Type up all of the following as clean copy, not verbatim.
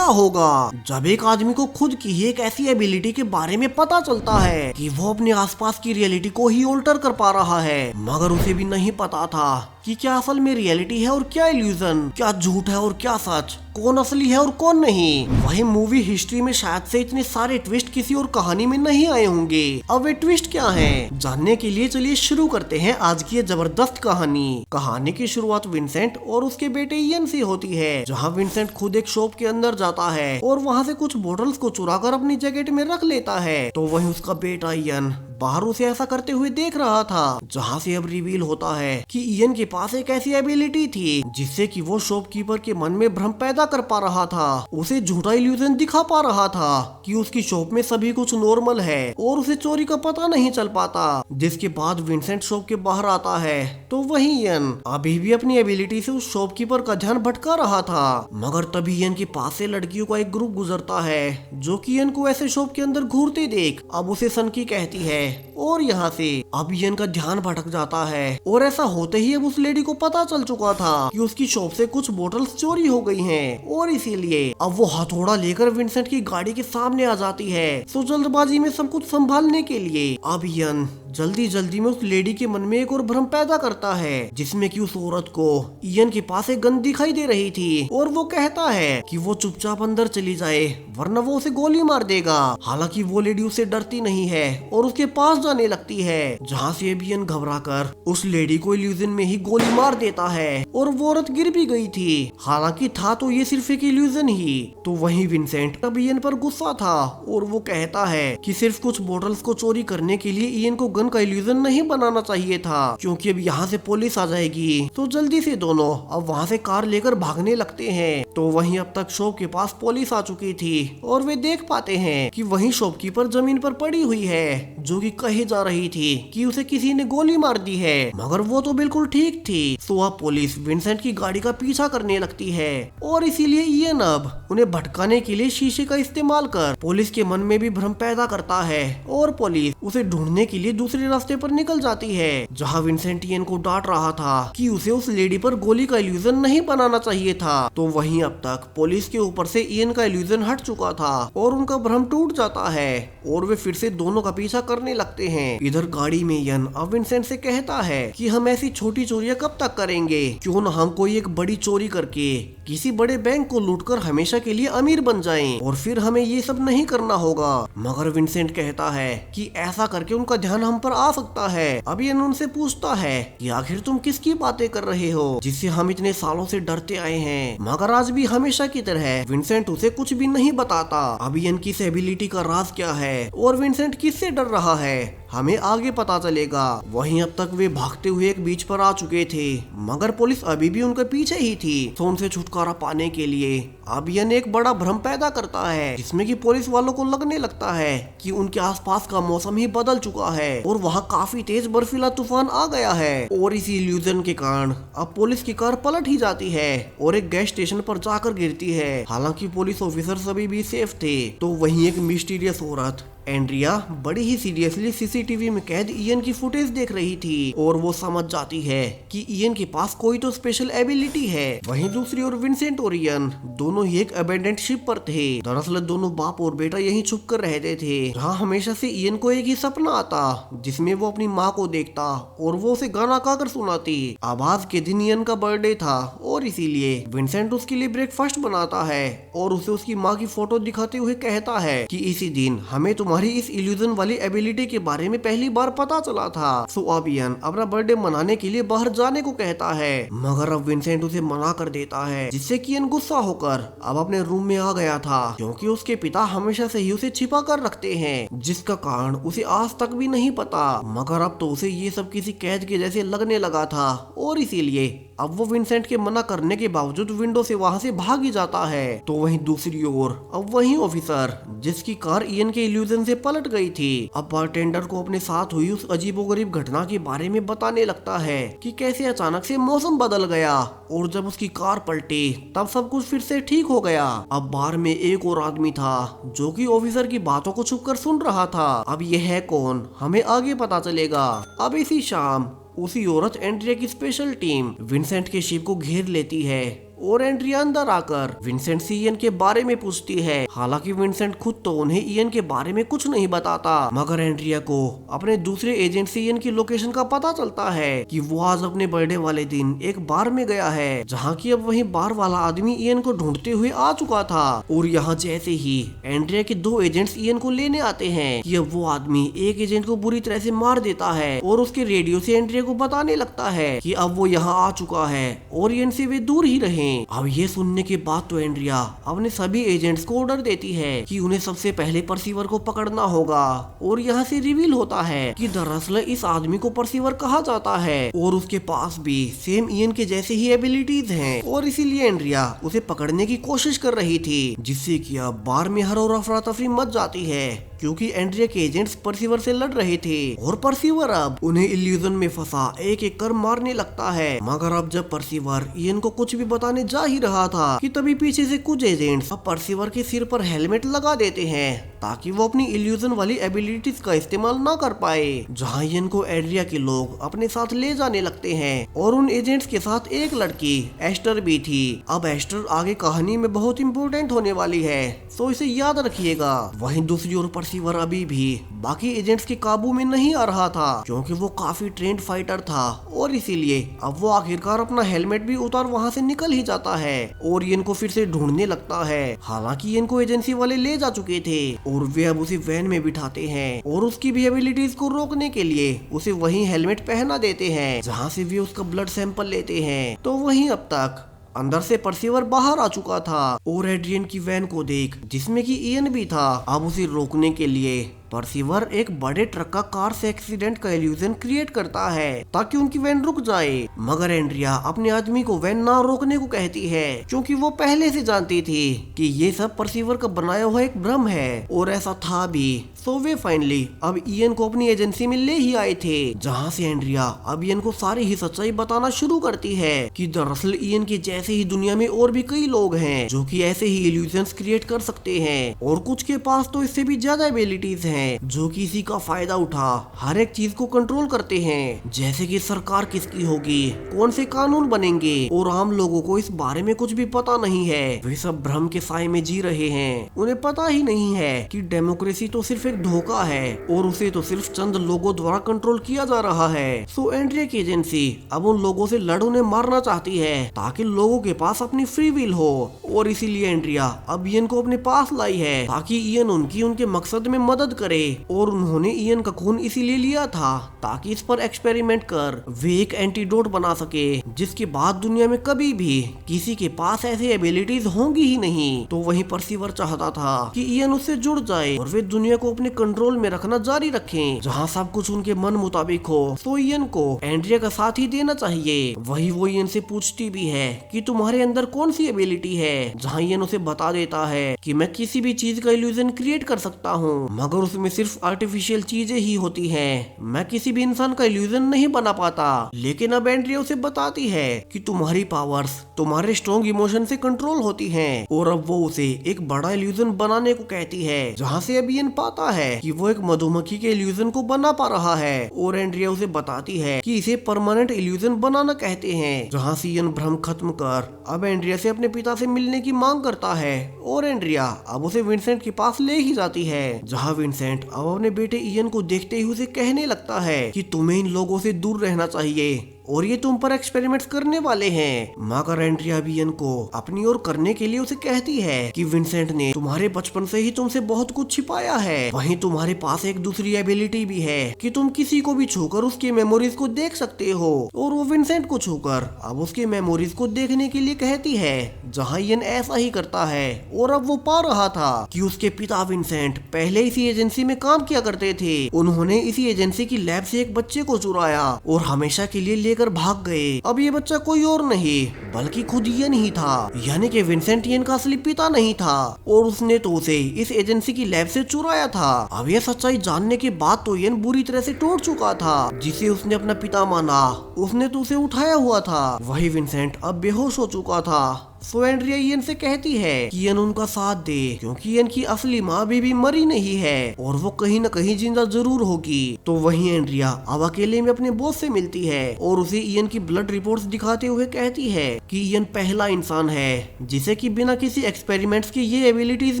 क्या होगा जब एक आदमी को खुद की ही एक ऐसी एबिलिटी के बारे में पता चलता है कि वो अपने आसपास की रियलिटी को ही ऑल्टर कर पा रहा है, मगर उसे भी नहीं पता था कि क्या असल में रियलिटी है और क्या इल्यूजन, क्या झूठ है और क्या सच, कौन असली है और कौन नहीं। वही मूवी हिस्ट्री में शायद से इतने सारे ट्विस्ट किसी और कहानी में नहीं आए होंगे। अब वे ट्विस्ट क्या हैं? जानने के लिए चलिए शुरू करते हैं आज की ये जबरदस्त कहानी की शुरुआत विंसेंट और उसके बेटे इयन से होती है, जहाँ विंसेंट खुद एक शॉप के अंदर जाता है और वहाँ से कुछ बोतल्स को चुरा कर अपनी जैकेट में रख लेता है। तो वही उसका बेटा इयन बाहर उसे ऐसा करते हुए देख रहा था, जहाँ से अब रिवील होता है कि इयन के पास एक ऐसी एबिलिटी थी जिससे कि वो शॉपकीपर के मन में भ्रम पैदा कर पा रहा था। उसे झूठा इल्यूजन दिखा पा रहा था कि उसकी शॉप में सभी कुछ नॉर्मल है और उसे चोरी का पता नहीं चल पाता। जिसके बाद विंसेंट शॉप के बाहर आता है तो वही इयन अभी भी अपनी एबिलिटी से उस शॉपकीपर का ध्यान भटका रहा था। मगर तभी इयन के पास से लड़कियों का एक ग्रुप गुजरता है जो कि इयन को ऐसे शॉप के अंदर घूरते देख अब उसे सनकी कहती है और यहाँ से अब इयन का ध्यान भटक जाता है। और ऐसा होते ही अब उस लेडी को पता चल चुका था कि उसकी शॉप से कुछ बोतल्स चोरी हो गई हैं और इसीलिए अब वो हथौड़ा लेकर विंसेंट की गाड़ी के सामने आ जाती है। तो जल्दबाजी में सब कुछ संभालने के लिए अब इयन जल्दी में उस लेडी के मन में एक और भ्रम पैदा करता है, जिसमें कि उस औरत को इयन के पास एक गन दिखाई दे रही थी और वो कहता है कि वो चुपचाप अंदर चली जाए वरना वो उसे गोली मार देगा। हालांकि वो लेडी उससे डरती नहीं है और उसके पास जाने लगती है, जहाँ से इयन घबराकर उस लेडी को इल्यूजन में ही गोली मार देता है और वो औरत गिर भी गई थी। हालांकि था तो ये सिर्फ एक इल्यूजन ही। तो वही विंसेंट अब इयन पर गुस्सा था और वो कहता है कि सिर्फ कुछ बोतल्स को चोरी करने के लिए इयन को गन का इल्यूजन नहीं बनाना चाहिए था, क्योंकि अब यहाँ से पुलिस आ जाएगी। तो जल्दी से दोनों अब वहाँ से कार लेकर भागने लगते हैं। तो वहीं अब तक शॉप के पास पुलिस आ चुकी थी और वे देख पाते हैं कि वहीं शॉपकीपर जमीन पर पड़ी हुई है, जो कि कही जा रही थी कि उसे किसी ने गोली मार दी है, मगर वो तो बिल्कुल ठीक थी। तो अब पुलिस विंसेंट की गाड़ी का पीछा करने लगती है और इसीलिए इयन अब उन्हें भटकाने के लिए शीशे का इस्तेमाल कर पुलिस के मन में भी भ्रम पैदा करता है और पुलिस उसे ढूंढने के लिए दूसरे रास्ते पर निकल जाती है, जहाँ विंसेंट इयन को डांट रहा था कि उसे उस लेडी पर गोली का इल्यूजन नहीं बनाना चाहिए था। तो वहीं अब तक पुलिस के ऊपर से इयन का इल्यूजन हट चुका था और उनका भ्रम टूट जाता है और वे फिर से दोनों का पीछा करने लगते हैं। इधर गाड़ी में इयन अब विंसेंट से कहता है कि हम ऐसी छोटी चोरियां कब तक करेंगे, क्यों न हम कोई एक बड़ी चोरी करके किसी बड़े बैंक को लूटकर हमेशा के लिए अमीर बन जाएं और फिर हमें ये सब नहीं करना होगा। मगर विंसेंट कहता है कि ऐसा करके उनका ध्यान हम पर आ सकता है। अब इयन उनसे पूछता है कि आखिर तुम किसकी बातें कर रहे हो जिससे हम इतने सालों से डरते आए हैं। मगर आज भी हमेशा की तरह विंसेंट उसे कुछ भी नहीं बताता। अब इयन की इस एबिलिटी का राज क्या है और विंसेंट किससे डर रहा है, हमें आगे पता चलेगा। वहीं अब तक वे भागते हुए एक बीच पर आ चुके थे, मगर पुलिस अभी भी उनके पीछे ही थी। तो उनसे छुटकारा पाने के लिए अब इयन एक बड़ा भ्रम पैदा करता है, जिसमें कि पुलिस वालों को लगने लगता है कि उनके आसपास का मौसम ही बदल चुका है और वहाँ काफी तेज बर्फीला तूफान आ गया है। और इसी इल्यूजन के कारण अब पुलिस की कार पलट ही जाती है और एक गैस स्टेशन पर जाकर गिरती है। हालांकि पुलिस ऑफिसर सभी भी सेफ थे। तो वहीं एक मिस्टीरियस औरत एंड्रिया बड़ी ही सीरियसली सीसीटीवी में कैद इयन की फुटेज देख रही थी और वो समझ जाती है कि इयन के पास कोई तो स्पेशल एबिलिटी है। वहीं दूसरी ओर विंसेंट और इयन दोनों ही एक अबेंडेंट शिप पर थे। दरअसल दोनों बाप और बेटा यहीं छुप कर रहते थे, जहाँ हमेशा से इयन को एक ही सपना आता जिसमें वो अपनी माँ को देखता और वो उसे गाना गाकर सुनाती। अब आज के दिन इयन का बर्थडे था और इसीलिए विंसेंट उसके लिए ब्रेकफास्ट बनाता है और उसे उसकी माँ की फोटो दिखाते हुए कहता है कि इसी दिन हमें तुम्हारी इस इल्यूजन वाली एबिलिटी के बारे में पहली बार पता चला था। सो अब इयन अपना बर्थडे मनाने के लिए बाहर जाने को कहता है, मगर अब विंसेंट उसे मना कर देता है, जिससे कि इयन गुस्सा होकर अब अपने रूम में आ गया था, क्योंकि उसके पिता हमेशा से ही उसे छिपा कर रखते हैं, जिसका कारण उसे आज तक भी नहीं पता। मगर अब तो उसे ये सब किसी कैद के जैसे लगने लगा था और इसीलिए अब वो विंसेंट के मना करने के बावजूद विंडो से वहाँ से भाग ही जाता है। तो वहीं दूसरी ओर अब वही ऑफिसर जिसकी कार इयन के इल्यूजन से पलट गई थी, अब बारटेंडर को अपने साथ हुई उस अजीबोगरीब घटना के बारे में बताने लगता है कि कैसे अचानक से मौसम बदल गया और जब उसकी कार पलटी तब सब कुछ फिर से ठीक हो गया। अब बार में एक और आदमी था जो कि ऑफिसर की बातों को छुपकर सुन रहा था। अब यह है कौन, हमें आगे पता चलेगा। अब इसी शाम उसी औरत एंड्रिया की स्पेशल टीम विंसेंट के शिप को घेर लेती है और एंड्रिया अंदर आकर विंसेंट से इयन के बारे में पूछती है। हालांकि विंसेंट खुद तो उन्हें इयन के बारे में कुछ नहीं बताता, मगर एंड्रिया को अपने दूसरे एजेंट से इयन की लोकेशन का पता चलता है कि वो आज अपने बर्थडे वाले दिन एक बार में गया है, जहाँ की अब वही बार वाला आदमी इयन को ढूंढते हुए आ चुका था। और यहाँ जैसे ही एंड्रिया के दो एजेंट्स इयन को लेने आते हैं कि अब वो आदमी एक एजेंट को बुरी तरह से मार देता है और उसके रेडियो से एंड्रिया को बताने लगता है कि अब वो यहाँ आ चुका है और इयन से वे दूर ही रहें। अब ये सुनने के बाद तो एंड्रिया अपने सभी एजेंट्स को ऑर्डर देती है कि उन्हें सबसे पहले परसीवर को पकड़ना होगा। और यहाँ से रिवील होता है कि दरअसल इस आदमी को परसीवर कहा जाता है और उसके पास भी सेम इयन के जैसे ही एबिलिटीज हैं और इसीलिए एंड्रिया उसे पकड़ने की कोशिश कर रही थी, जिससे कि अब बार में हर और अफरा तफरी मच जाती है क्योंकि एंड्रिया के एजेंट्स परसीवर से लड़ रहे थे और परसीवर अब उन्हें इल्यूजन में फंसा एक एक कर मारने लगता है। मगर अब जब परसीवर इयन को कुछ भी बताने जा ही रहा था कि तभी पीछे से कुछ एजेंट्स अब परसीवर के सिर पर हेलमेट लगा देते हैं ताकि वो अपनी इल्यूजन वाली एबिलिटीज का इस्तेमाल ना कर पाए। जहाँ इयन को एंड्रिया के लोग अपने साथ ले जाने लगते हैं और उन एजेंट्स के साथ एक लड़की एस्टर भी थी। अब एस्टर आगे कहानी में बहुत इम्पोर्टेंट होने वाली है, तो इसे याद रखिएगा। वहीं दूसरी ओर परसीवर अभी भी बाकी एजेंट्स के काबू में नहीं आ रहा था क्योंकि वो काफी ट्रेंड फाइटर था और इसीलिए अब वो आखिरकार अपना हेलमेट भी उतार वहाँ से निकल ही जाता है और इयन को फिर से ढूंढने लगता है। हालांकि इयन को एजेंसी वाले ले जा चुके थे और वे अब उसे वैन में बिठाते हैं और उसकी भी एबिलिटीज को रोकने के लिए उसे वही हेलमेट पहना देते हैं जहाँ से वे उसका ब्लड सैंपल लेते हैं। तो वहीं अब तक अंदर से परसीवर बाहर आ चुका था और एड्रियन की वैन को देख जिसमें कि इयन भी था, अब उसे रोकने के लिए परसीवर एक बड़े ट्रक का कार से एक्सीडेंट का इल्यूजन क्रिएट करता है ताकि उनकी वैन रुक जाए। मगर एंड्रिया अपने आदमी को वैन ना रोकने को कहती है क्योंकि वो पहले से जानती थी कि ये सब परसीवर का बनाया हुआ एक भ्रम है और ऐसा था भी। सो वे फाइनली अब इयन को अपनी एजेंसी में ले ही आए थे, जहाँ से एंड्रिया अब इयन को सारी ही सच्चाई बताना शुरू करती है कि दरअसल इयन के जैसे ही दुनिया में और भी कई लोग हैं जो कि ऐसे ही इल्यूजन्स क्रिएट कर सकते हैं और कुछ के पास तो इससे भी ज्यादा एबिलिटीज हैं जो कि इसी का फायदा उठा हर एक चीज को कंट्रोल करते हैं, जैसे कि सरकार किसकी होगी, कौन से कानून बनेंगे और आम लोगों को इस बारे में कुछ भी पता नहीं है। वे सब भ्रम के साए में जी रहे हैं, उन्हें पता ही नहीं है कि डेमोक्रेसी तो सिर्फ एक धोखा है और उसे तो सिर्फ चंद लोगों द्वारा कंट्रोल किया जा रहा है। सो एंड्रिया की एजेंसी अब उन लोगों से लड़ उन्हें मारना चाहती है ताकि लोगों के पास अपनी फ्री विल हो और इसीलिए एंड्रिया अब इयन को अपने पास लाई है ताकि इयन उनके मकसद में मदद करे। और उन्होंने इयन का खून इसीलिए लिया था ताकि इस पर एक्सपेरिमेंट कर वे एक एंटीडोट बना सके जिसके बाद दुनिया में कभी भी किसी के पास ऐसी एबिलिटीज होंगी ही नहीं। तो वहीं परसीवर चाहता था कि इयन उससे जुड़ जाए और वे दुनिया को अपने कंट्रोल में रखना जारी रखें जहां सब कुछ उनके मन मुताबिक हो। तो इयन को एंड्रिया का साथ ही देना चाहिए। वही वो इयन से पूछती भी है कि तुम्हारे अंदर कौन सी एबिलिटी है, जहाँ इयन उसे बता देता है कि मैं किसी भी चीज का इल्यूजन क्रिएट कर सकता हूँ मगर उसमें सिर्फ आर्टिफिशियल चीजें ही होती हैं, मैं किसी भी इंसान का इल्यूजन नहीं बना पाता। लेकिन अब एंड्रिया उसे बताती है कि तुम्हारी पावर्स तुम्हारे स्ट्रॉन्ग इमोशन से कंट्रोल होती हैं और अब वो उसे एक बड़ा इल्यूजन बनाने को कहती है, जहाँ से अब इयन पाता है कि वो एक मधुमक्खी के इल्यूजन को बना पा रहा है और एंड्रिया उसे बताती है कि इसे परमानेंट इल्यूजन बनाना कहते हैं। जहाँ से इयन भ्रम खत्म कर अब एंड्रिया से अपने पिता से मिलने की मांग करता है और एंड्रिया अब उसे विंसेंट के पास ले ही जाती है, जहाँ विंसेंट अब अपने बेटे इयन को देखते ही उसे कहने लगता है कि तुम्हें इन लोगों से दूर रहना चाहिए और ये तुम पर एक्सपेरिमेंट्स करने वाले हैं। मगर एंड्रिया भी इयन को अपनी ओर करने के लिए उसे कहती है कि विंसेंट ने तुम्हारे बचपन से ही तुमसे बहुत कुछ छिपाया है, वहीं तुम्हारे पास एक दूसरी एबिलिटी भी है कि तुम किसी को भी छूकर उसकी मेमोरीज को देख सकते हो। और वो विंसेंट को छूकर अब उसकी मेमोरीज को देखने के लिए कहती है, जहाँ इयन ऐसा ही करता है और अब वो पा रहा था कि उसके पिता विंसेंट पहले इसी एजेंसी में काम किया करते थे। उन्होंने इसी एजेंसी की लैब से एक बच्चे को चुराया और हमेशा के लिए लेकर भाग गए। अब ये बच्चा कोई और नहीं बल्कि खुद इयन ही था, यानी कि विंसेंट इयन का असली पिता नहीं था और उसने तो उसे इस एजेंसी की लैब से चुराया था। अब ये सच्चाई जानने के बाद तो इयन बुरी तरह से टूट चुका था, जिसे उसने अपना पिता माना, उसने तो उसे उठाया हुआ था। वही विंसेंट अब बेहोश हो चुका था सो एंड्रिया इयन से कहती है कि इयन उनका साथ दे, क्योंकि इयन की असली माँ भी मरी नहीं है और वो कहीं न कहीं जिंदा जरूर होगी। तो वहीं एंड्रिया अब अकेले में अपने बॉस से मिलती है और उसे इयन की ब्लड रिपोर्ट्स दिखाते हुए कहती है कि इयन पहला इंसान है जिसे कि बिना किसी एक्सपेरिमेंट्स की ये एबिलिटीज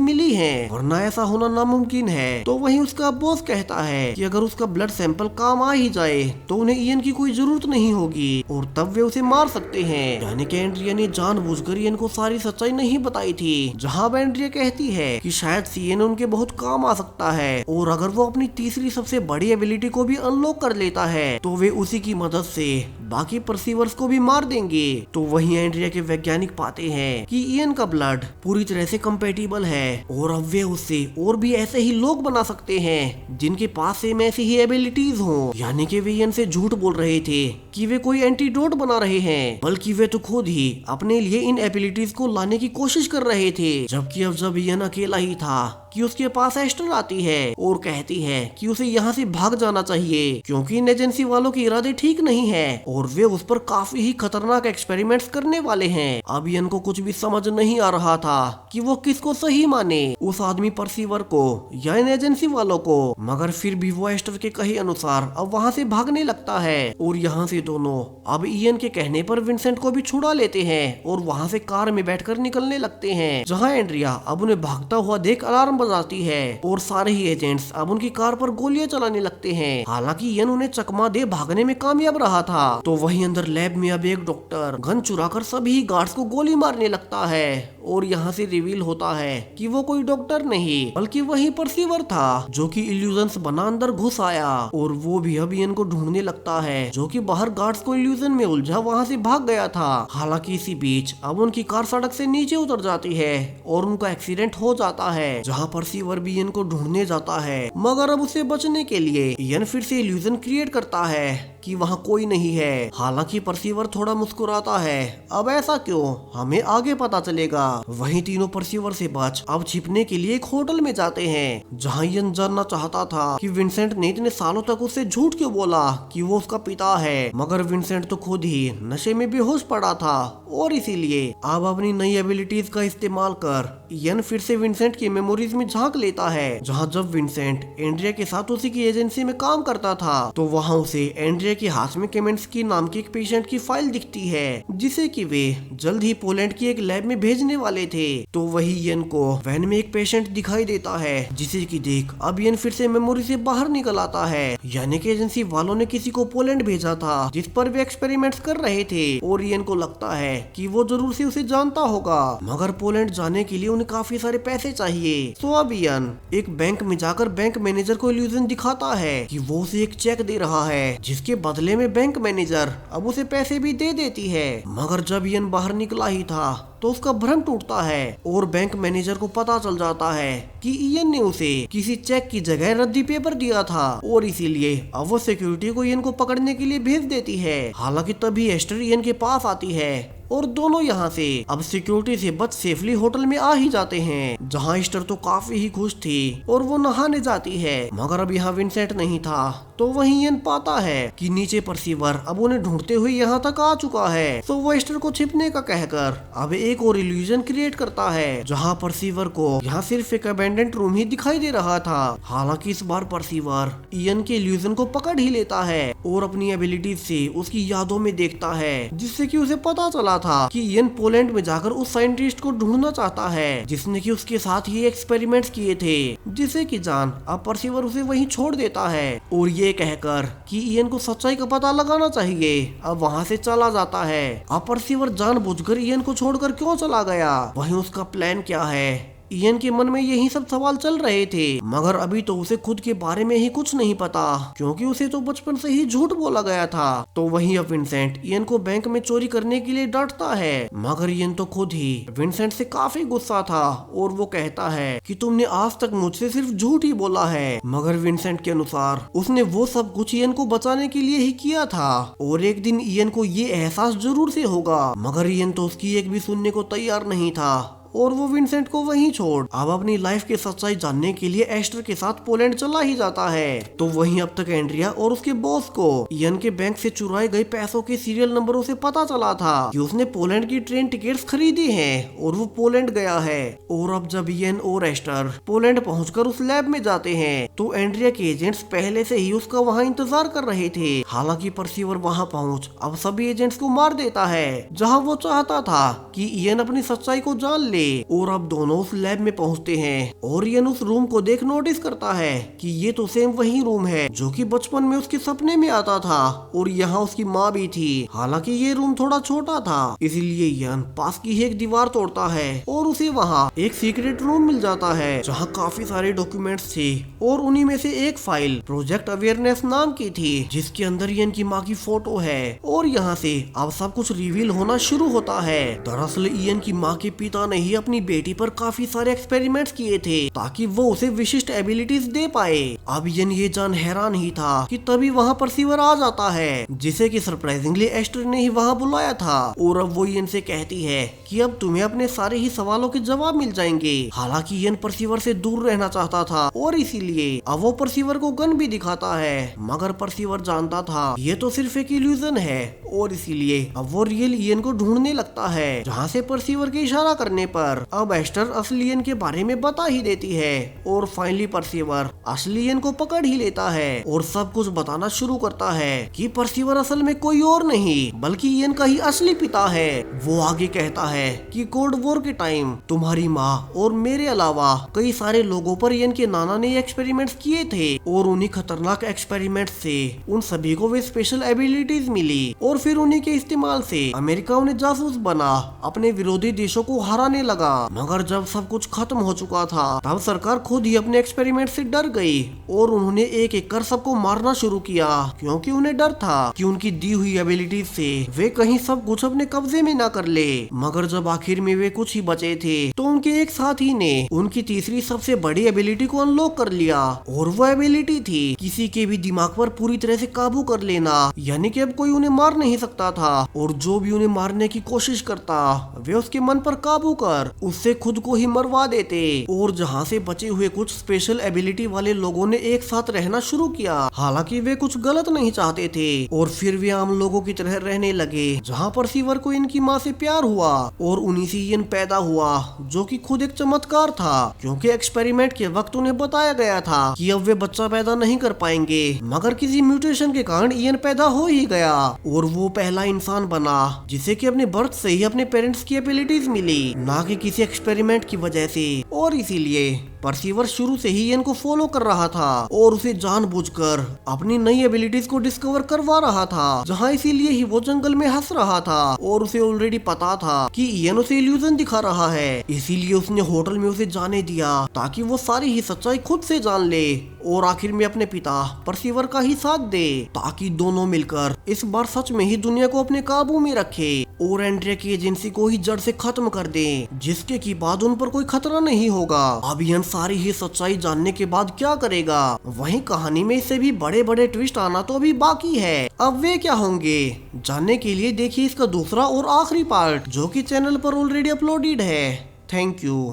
मिली हैं, वरना ऐसा होना नामुमकिन है। तो वहीं उसका बॉस कहता है कि अगर उसका ब्लड सैंपल काम आ ही जाए तो उन्हें इयन की कोई जरूरत नहीं होगी और तब वे उसे मार सकते हैं। यानी कि एंड्रिया ने जानबूझकर इयन को सारी सच्चाई नहीं बताई थी। जहां एंड्रिया कहती है कि शायद सीएन उनके बहुत काम आ सकता है और अगर वो अपनी तीसरी सबसे बड़ी एबिलिटी को भी अनलॉक कर लेता है तो वे उसी की मदद से बाकी परसीवर्स को भी मार देंगे। तो वहीं एंड्रिया के वैज्ञानिक पाते हैं कि इयन का ब्लड पूरी तरह से कंपेटिबल है और अब वे उससे और भी ऐसे ही लोग बना सकते हैं जिनके पास सेम ऐसी ही एबिलिटीज हो। यानी कि वे इयन से झूठ बोल रहे थे कि वे कोई एंटीडोट बना रहे हैं, बल्कि वे तो खुद ही अपने लिए इन एबिलिटीज को लाने की कोशिश कर रहे थे। जबकि अब जब इयन अकेला ही था कि उसके पास एस्टर आती है और कहती है कि उसे यहाँ से भाग जाना चाहिए, क्योंकि इन एजेंसी वालों के इरादे ठीक नहीं है और वे उस पर काफी ही खतरनाक एक्सपेरिमेंट्स करने वाले हैं। अब इयन को कुछ भी समझ नहीं आ रहा था कि वो किसको सही माने, उस आदमी परसीवर को या इन एजेंसी वालों को। मगर फिर भी वो एस्टर के कहे अनुसार अब वहाँ से भागने लगता है और यहाँ से दोनों अब इयन के कहने पर विंसेंट को भी छुड़ा लेते हैं और वहाँ से कार में बैठकर निकलने लगते हैं। जहाँ एंड्रिया अब उन्हें भागता हुआ देख अलार्म बजाती है और सारे ही एजेंट्स अब उनकी कार पर गोलियां चलाने लगते हैं। हालांकि इयन उन्हें चकमा दे भागने में कामयाब रहा था। तो वहीं अंदर लैब में अब एक डॉक्टर गन चुराकर सभी गार्ड्स को गोली मारने लगता है और यहाँ से रिवील होता है कि वो कोई डॉक्टर नहीं बल्कि वही परसीवर था जो कि इल्यूजन्स बना अंदर घुस आया और वो भी अब इयन को ढूंढने लगता है जो कि बाहर गार्ड्स को इल्यूजन में उलझा वहाँ से भाग गया था। हालांकि इसी बीच अब उनकी कार सड़क से नीचे उतर जाती है और उनका एक्सीडेंट हो जाता है, जहाँ परसीवर भी इयन को ढूंढने जाता है। मगर अब उसे बचने के लिए इयन फिर से इल्यूजन क्रिएट करता है कि वहाँ कोई नहीं है। हालांकि परसीवर थोड़ा मुस्कुराता है, अब ऐसा क्यों, हमें आगे पता चलेगा। वहीं तीनों परसीवर से बच अब छिपने के लिए एक होटल में जाते हैं, जहाँ इयन जानना चाहता था कि विंसेंट ने इतने सालों तक उससे झूठ क्यों बोला कि वो उसका पिता है। मगर विंसेंट तो खुद ही नशे में बेहोश पड़ा था और इसीलिए अब अपनी नई एबिलिटीज का इस्तेमाल कर इयन फिर से विंसेंट की मेमोरीज में झांक लेता है। जहाँ जब विंसेंट एंड्रिया के साथ उसी की एजेंसी में काम करता था तो वहाँ उसे एंड्रिया के हाथ में केमेंस्की नाम के एक पेशेंट की फाइल दिखती है जिसे कि वे जल्द ही पोलैंड की एक लैब में भेजने वाले थे। तो वही इयन को वैन में एक पेशेंट दिखाई देता है जिसे कि देख अब इयन फिर से मेमोरी से बाहर निकल आता है। यानी कि एजेंसी वालों ने किसी को पोलैंड भेजा था जिस पर वे एक्सपेरिमेंट्स कर रहे थे और इयन को लगता है कि वो जरूर से उसे जानता होगा। मगर पोलैंड जाने के लिए उन्हें काफी सारे पैसे चाहिए। तो अब इयन एक बैंक में जाकर बैंक मैनेजर को इल्यूजन दिखाता है कि वो उसे एक चेक दे रहा है जिसके बदले में बैंक मैनेजर अब उसे पैसे भी दे देती है। मगर जब इयन बाहर निकला ही था तो उसका भ्रम टूटता है और बैंक मैनेजर को पता चल जाता है कि इयन ने उसे किसी चेक की जगह रद्दी पेपर दिया था और इसीलिए अब वो सिक्योरिटी को इयन को पकड़ने के लिए भेज देती है। हालांकि तभी एस्टर इयन के पास आती है और दोनों यहाँ से अब सिक्योरिटी से बच सेफली होटल में आ ही जाते हैं, जहाँ एस्टर तो काफी ही खुश थी और वो नहाने जाती है। मगर अब यहाँ विंसेंट नहीं था तो वहीं इयन पाता है कि नीचे परसीवर अब उन्हें ढूंढते हुए यहाँ तक आ चुका है। तो वो एस्टर को छिपने का कहकर अब एक और इल्यूजन क्रिएट करता है, जहाँ परसीवर को यहाँ सिर्फ एक अबेंडेंट रूम ही दिखाई दे रहा था। हालांकि इस बार परसीवर इयन के इल्यूजन को पकड़ ही लेता है और अपनी एबिलिटीज से उसकी यादों में देखता है, जिससे कि उसे पता चला था कि इयन पोलैंड में जाकर उस साइंटिस्ट को ढूंढना चाहता है जिसने कि उसके साथ ये एक्सपेरिमेंट्स किए थे, जिसे कि जान अब परसीवर उसे वहीं छोड़ देता है और ये कहकर कि इयन को सच्चाई का पता लगाना चाहिए अब वहाँ से चला जाता है। अब परसीवर जानबूझकर इयन को छोड़कर क्यों चला गया, वहीं उसका प्लान क्या है, इयन के मन में यही सब सवाल चल रहे थे। मगर अभी तो उसे खुद के बारे में ही कुछ नहीं पता क्योंकि उसे तो बचपन से ही झूठ बोला गया था। तो वहीं अब विंसेंट इयन को बैंक में चोरी करने के लिए डांटता है, मगर इयन तो खुद ही विंसेंट से काफी गुस्सा था और वो कहता है कि तुमने आज तक मुझसे सिर्फ झूठ ही बोला है। मगर विंसेंट के अनुसार उसने वो सब कुछ इयन को बचाने के लिए ही किया था और एक दिन इयन को ये एहसास जरूर से होगा। मगर इयन तो उसकी एक भी सुनने को तैयार नहीं था और वो विंसेंट को वहीं छोड़ अब अपनी लाइफ की सच्चाई जानने के लिए एस्टर के साथ पोलैंड चला ही जाता है। तो वहीं अब तक एंड्रिया और उसके बॉस को इयन के बैंक से चुराए गए पैसों के सीरियल नंबरों से पता चला था कि उसने पोलैंड की ट्रेन टिकट्स खरीदी हैं और वो पोलैंड गया है। और अब जब इयन और एस्टर पोलैंड पहुंचकर उस लैब में जाते हैं तो एंड्रिया के एजेंट्स पहले से ही उसका वहां इंतजार कर रहे थे। हालांकि परसीवर वहां पहुंच अब सभी एजेंट्स को मार देता है जहां वो चाहता था कि इयन अपनी सच्चाई को जान ले। और अब दोनों उस लैब में पहुंचते हैं और इयन उस रूम को देख नोटिस करता है कि ये तो सेम वही रूम है जो कि बचपन में उसके सपने में आता था और यहाँ उसकी माँ भी थी। हालांकि ये रूम थोड़ा छोटा था इसीलिए इयन पास की एक दीवार तोड़ता है और उसे वहाँ एक सीक्रेट रूम मिल जाता है जहाँ काफी सारे डॉक्यूमेंट्स थे और उन्हीं में से एक फाइल प्रोजेक्ट अवेयरनेस नाम की थी जिसके अंदर इयन की माँ की फोटो है। और यहाँ से अब सब कुछ रिवील होना शुरू होता है। दरअसल इयन की माँ के पिता ने ही अपनी बेटी पर काफी सारे एक्सपेरिमेंट्स किए थे ताकि वो उसे विशिष्ट एबिलिटीज दे पाए। अब इयन ये जान हैरान ही था कि तभी वहाँ परसीवर आ जाता है जिसे कि सरप्राइजिंगली एस्टर ने ही वहाँ बुलाया था। और अब वो इयन से कहती है कि अब तुम्हें अपने सारे ही सवालों के जवाब मिल जाएंगे। हालांकि इयन परसीवर से दूर रहना चाहता था और इसीलिए अब वो परसीवर को गन भी दिखाता है मगर परसीवर जानता था ये तो सिर्फ एक इल्यूजन है और इसीलिए अब वो रियल इयन को ढूंढने लगता है जहाँ से परसीवर के इशारा करने पर अब एस्टर असली इयन के बारे में बता ही देती है और फाइनली परसीवर असली इयन को पकड़ ही लेता है और सब कुछ बताना शुरू करता है कि परसीवर असल में कोई और नहीं बल्कि इयन का ही असली पिता है। वो आगे कहता है कि कोल्ड वॉर के टाइम तुम्हारी माँ और मेरे अलावा कई सारे लोगों पर इयन के नाना ने एक्सपेरिमेंट्स किए थे और उन्हीं खतरनाक एक्सपेरिमेंट्स से उन सभी को वे स्पेशल एबिलिटीज मिली और फिर उन्हीं के इस्तेमाल से अमेरिका उन्हें जासूस बना अपने विरोधी देशों को हराने लगा। मगर जब सब कुछ खत्म हो चुका था तब सरकार खुद ही अपने एक्सपेरिमेंट से डर गई और उन्होंने एक एक कर सबको मारना शुरू किया क्योंकि उन्हें डर था कि उनकी दी हुई एबिलिटीज से वे कहीं सब कुछ अपने कब्जे में न कर ले। मगर जब आखिर में वे कुछ ही बचे थे तो उनके एक साथी ने उनकी तीसरी सबसे बड़ी एबिलिटी को अनलॉक कर लिया और वो एबिलिटी थी किसी के भी दिमाग पर पूरी तरह से काबू कर लेना। यानी कि अब कोई उन्हें मार नहीं सकता था और जो भी उन्हें मारने की कोशिश करता वे उसके मन पर काबू कर उससे खुद को ही मरवा देते। और जहाँ से बचे हुए कुछ स्पेशल एबिलिटी वाले लोगों ने एक साथ रहना शुरू किया। हालांकि वे कुछ गलत नहीं चाहते थे और फिर वे आम लोगों की तरह रहने लगे जहाँ परसीवर को इनकी माँ से प्यार हुआ और उन्हीं से इयन पैदा हुआ जो कि खुद एक चमत्कार था क्योंकि एक्सपेरिमेंट के वक्त उन्हें बताया गया था कि अब वे बच्चा पैदा नहीं कर पाएंगे। मगर किसी म्यूटेशन के कारण इयन पैदा हो ही गया और वो पहला इंसान बना जिसे कि अपने बर्थ से ही अपने पेरेंट्स की एबिलिटीज मिली ना कि किसी एक्सपेरिमेंट की वजह से। और इसीलिए परसीवर शुरू से ही इयन को फॉलो कर रहा था और उसे जानबूझकर अपनी नई एबिलिटीज को डिस्कवर करवा रहा था जहाँ इसीलिए ही वो जंगल में हंस रहा था और उसे ऑलरेडी पता था कि इयन उसे इल्यूजन दिखा रहा है। इसीलिए उसने होटल में उसे जाने दिया ताकि वो सारी ही सच्चाई खुद से जान ले और आखिर में अपने पिता परसीवर का ही साथ दे ताकि दोनों मिलकर इस बार सच में ही दुनिया को अपने काबू में रखे और एंड्रिया की एजेंसी को ही जड़ से खत्म कर दे जिसके की बाद उन पर कोई खतरा नहीं होगा। अब इयन सारी ही सच्चाई जानने के बाद क्या करेगा वहीं कहानी में इससे भी बड़े बड़े ट्विस्ट आना तो अभी बाकी है। अब वे क्या होंगे जानने के लिए देखिए इसका दूसरा और आखिरी पार्ट जो कि चैनल पर ऑलरेडी अपलोडेड है। Thank you.